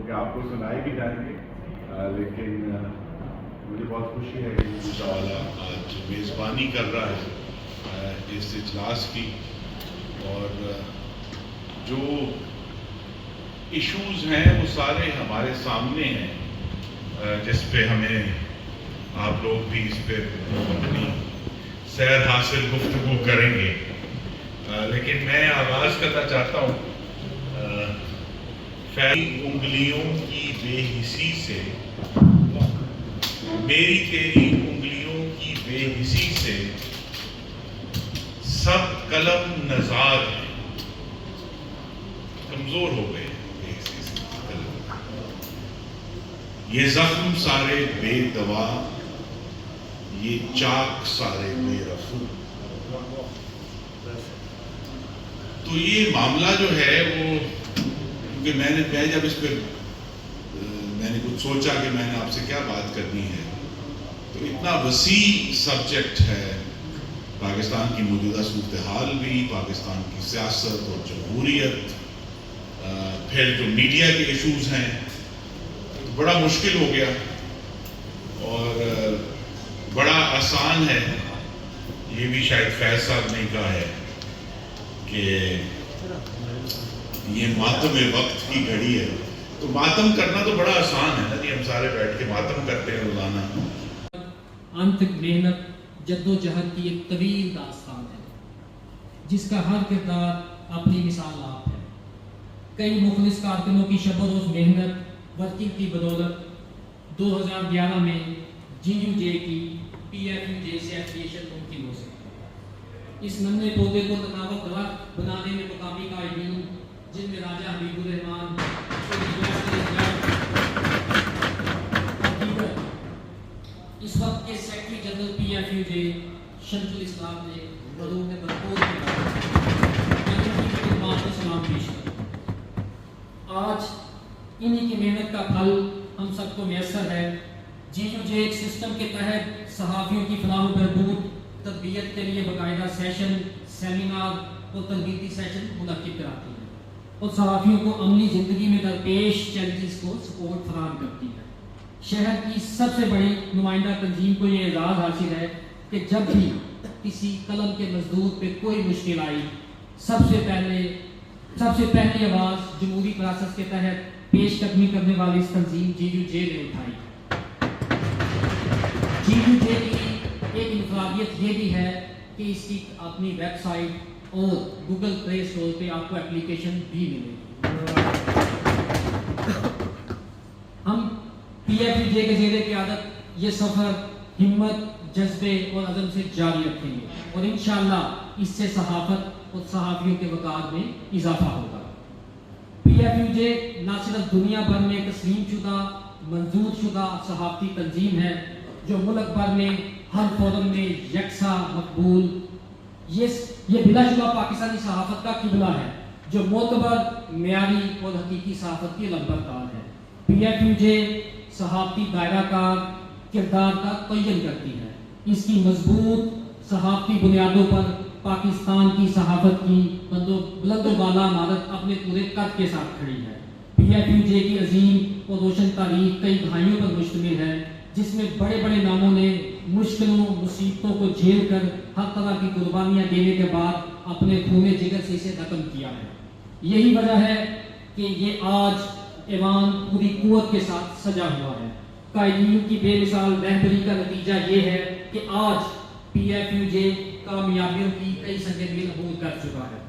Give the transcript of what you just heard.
کہ آپ کو سنائے بھی جائیں گے، لیکن مجھے بہت خوشی ہے کہ انشاءاللہ آج میزبانی کر رہا ہے اس اجلاس کی، اور جو ایشوز ہیں وہ سارے ہمارے سامنے ہیں، جس پہ ہمیں آپ لوگ بھی اس پہ اپنی سیر حاصل گفتگو کریں گے۔ لیکن میں آغاز کرنا چاہتا ہوں پھیلی انگلیوں کی بے حسی سے، میری تیری انگلیوں کی بے حسی سے سب قلم نزاد ہیں، کمزور ہو گئے بے حسی سے قلم، یہ زخم سارے بے دوا، یہ چاک سارے بے رفو۔ تو یہ معاملہ جو ہے وہ، کیونکہ میں جب اس پہ میں نے کچھ سوچا کہ میں نے آپ سے کیا بات کرنی ہے، تو اتنا وسیع سبجیکٹ ہے، پاکستان کی موجودہ صورتحال بھی، پاکستان کی سیاست اور جمہوریت، پھر جو میڈیا کے ایشوز ہیں، تو بڑا مشکل ہو گیا اور بڑا آسان ہے، یہ بھی شاید فیض صاحب نے کہا ہے کہ یہ ماتم وقت کی گھڑی ہے، تو ماتم کرنا تو بڑا آسان ہے نا جی، ہم سارے بیٹھ کے ماتم کرتے ہیں روزانہ۔ انتھک محنت، جد و جہد کی ایک طویل داستان ہے جس کا ہر کردار اپنی مثال آپ ہے۔ کئی مخلص کارکنوں کی شب و روز محنت ورکنگ کی بدولت 2011 میں GUJ کی PFUJ سے ایفیلیشن ممکن ہو سکتی ہے۔ اس ننھے پودے کو تناوب درخت بنانے میں مقامی قائدین، جن میں راجہ حبیب الرحمان، اس وقت کے سیکرٹری جنرل PFUJ شمس الاسلام نے مرحوم برپور کے سلام پیش کیا۔ آج انہی کی محنت کا پھل ہم سب کو میسر ہے۔ GUJ ایک سسٹم کے تحت صحافیوں کی فلاح و بہبود تربیت کے لیے باقاعدہ سیشن، سیمینار اور تربیتی سیشن منعقد کراتی ہے اور صحافیوں کو عملی زندگی میں درپیش چیلنجز کو سپورٹ فراہم کرتی ہے۔ شہر کی سب سے بڑی نمائندہ تنظیم کو یہ اعزاز حاصل ہے کہ جب بھی کسی قلم کے مزدور پہ کوئی مشکل آئی، سب سے پہلی آواز جمہوری پروسیس کے تحت پیش قدمی کرنے والی اس تنظیم GUJ نے اٹھائی۔ GUJ کی ایک انفرادیت یہ بھی ہے کہ اس کی اپنی ویب سائٹ اور گوگل پلے اسٹور پہ آپ کو اپلیکیشن بھی ملے گی۔ ہم PFUJ کے زیر قیادت یہ سفر ہمت، جذبے اور عزم سے جاری رکھیں گے اور انشاءاللہ اس سے صحافت اور صحافیوں کے وقار میں اضافہ ہوگا۔ PFUJ نہ صرف دنیا بھر میں تسلیم شدہ، منظور شدہ صحافتی تنظیم ہے جو ملک بھر میں ہر فورم میں یکساں مقبول، یہ بلا شبہ پاکستانی صحافت کا قبلہ ہے جو معتبر، معیاری اور حقیقی صحافت کی علمبردار ہے۔ PFUJ صحافتی دائرہ کار کردار کا تعین کرتی ہے۔ اس کی مضبوط صحافتی بنیادوں پر پاکستان کی صحافت کی بلند و بالا عمارت اپنے پورے قد کے ساتھ کھڑی ہے۔ PFUJ کی عظیم اور روشن تاریخ کئی دہائیوں پر مشتمل ہے، جس میں بڑے بڑے ناموں نے مشکلوں، مصیبتوں کو جھیل کر ہر طرح کی قربانیاں دینے کے بعد اپنے خون جگر سے اسے ختم کیا ہے۔ یہی وجہ ہے کہ یہ آج ایوان پوری قوت کے ساتھ سجا ہوا ہے۔ قائدین کی بے مثال رہبری کا نتیجہ یہ ہے کہ آج PFUJ کامیابیوں کی کئی سنگیں میل عبور کر چکا ہے۔